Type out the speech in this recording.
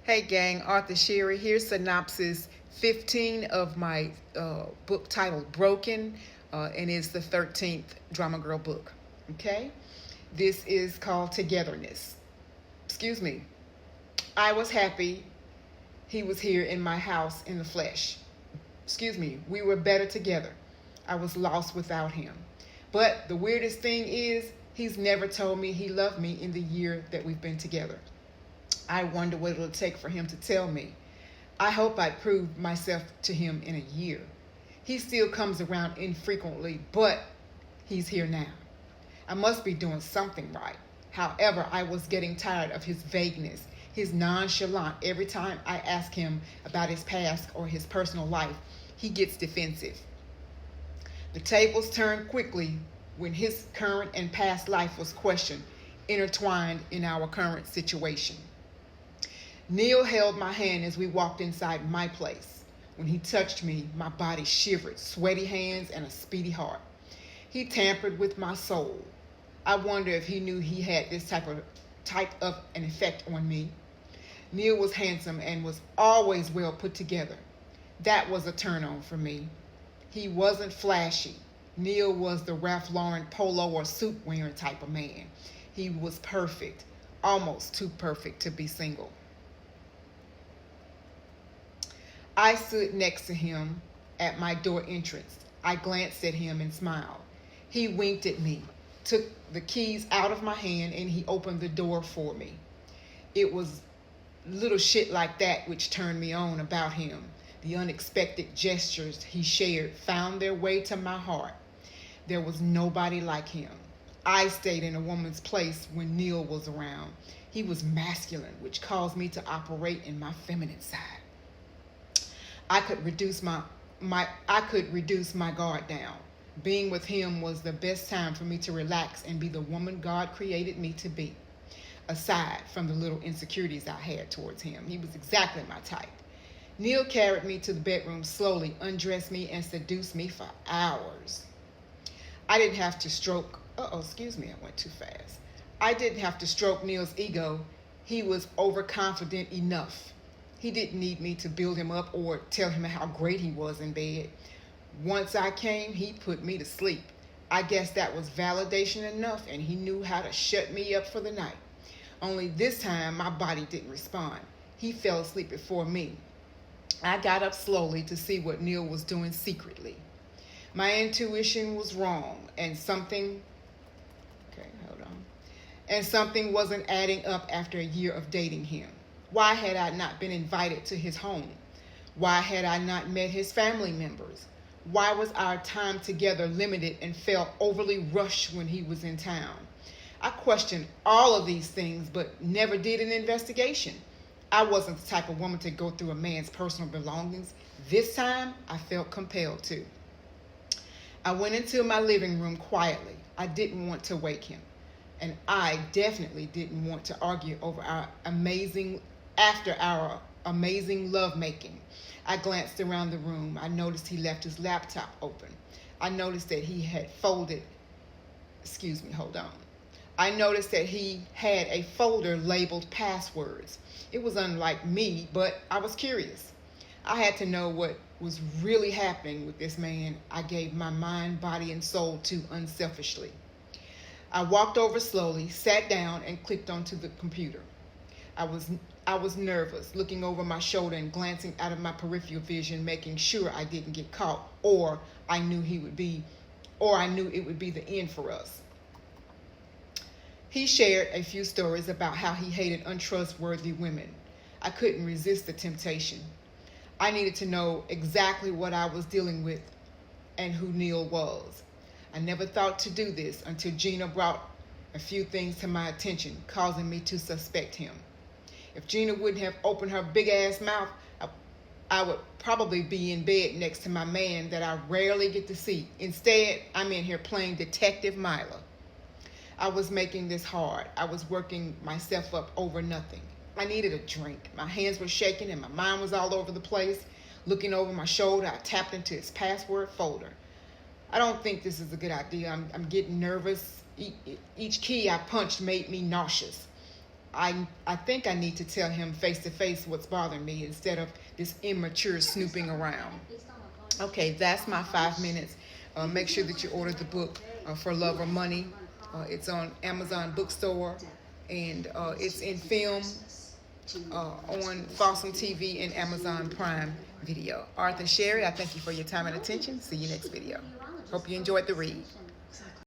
Hey gang, Arthur Sherrie. Here's Synopsis 15 of my book titled Broken, and it's the 13th Drama Girl book. Okay? This is called Togetherness. Excuse me. I was happy he was here in my house in the flesh. Excuse me. We were better together. I was lost without him. But the weirdest thing is, he's never told me he loved me in the year that we've been together. I wonder what it'll take for him to tell me. I hope I prove myself to him in a year. He still comes around infrequently, but he's here now. I must be doing something right. However, I was getting tired of his vagueness, his nonchalant. Every time I ask him about his past or his personal life, he gets defensive. The tables turned quickly when his current and past life was questioned, intertwined in our current situation. Neil held my hand as we walked inside my place. When he touched me, my body shivered, sweaty hands and a speedy heart. He tampered with my soul. I wonder if he knew he had this type of an effect on me. Neil was handsome and was always well put together. That was a turn on for me. He wasn't flashy. Neil was the Ralph Lauren polo or suit wearing type of man. He was perfect, almost too perfect to be single. I stood next to him at my door entrance. I glanced at him and smiled. He winked at me, took the keys out of my hand, and he opened the door for me. It was little shit like that which turned me on about him. The unexpected gestures he shared found their way to my heart. There was nobody like him. I stayed in a woman's place when Neil was around. He was masculine, which caused me to operate in my feminine side. I could reduce my guard down. Being with him was the best time for me to relax and be the woman God created me to be. Aside from the little insecurities I had towards him, he was exactly my type. Neil carried me to the bedroom slowly, undressed me, and seduced me for hours. I didn't have to stroke. I went too fast. I didn't have to stroke Neil's ego. He was overconfident enough. He didn't need me to build him up or tell him how great he was in bed. Once I came, he put me to sleep. I guess that was validation enough, and he knew how to shut me up for the night. Only this time, my body didn't respond. He fell asleep before me. I got up slowly to see what Neil was doing secretly. My intuition was wrong, and something wasn't adding up after a year of dating him. Why had I not been invited to his home? Why had I not met his family members? Why was our time together limited and felt overly rushed when he was in town? I questioned all of these things, but never did an investigation. I wasn't the type of woman to go through a man's personal belongings. This time, I felt compelled to. I went into my living room quietly. I didn't want to wake him. And I definitely didn't want to argue over our amazing lovemaking. I glanced around the room. I noticed he left his laptop open. I noticed that he had I noticed that he had a folder labeled passwords. It was unlike me, but I was curious. I had to know what was really happening with this man I gave my mind, body, and soul to unselfishly. I walked over slowly, sat down, and clicked onto the computer. I was nervous, looking over my shoulder and glancing out of my peripheral vision, making sure I didn't get caught, or I knew it would be the end for us. He shared a few stories about how he hated untrustworthy women. I couldn't resist the temptation. I needed to know exactly what I was dealing with and who Neil was. I never thought to do this until Gina brought a few things to my attention, causing me to suspect him. If Gina wouldn't have opened her big-ass mouth, I would probably be in bed next to my man that I rarely get to see. Instead, I'm in here playing Detective Mila. I was making this hard. I was working myself up over nothing. I needed a drink. My hands were shaking and my mind was all over the place. Looking over my shoulder, I tapped into his password folder. I don't think this is a good idea. I'm getting nervous. Each key I punched made me nauseous. I think I need to tell him face to face what's bothering me instead of this immature snooping around. Okay, that's my 5 minutes. Make sure that you order the book For Love or Money. It's on Amazon Bookstore, and it's in film on Fossum TV and Amazon Prime Video. Arthur Sherrie, I thank you for your time and attention. See you next video. Hope you enjoyed the read.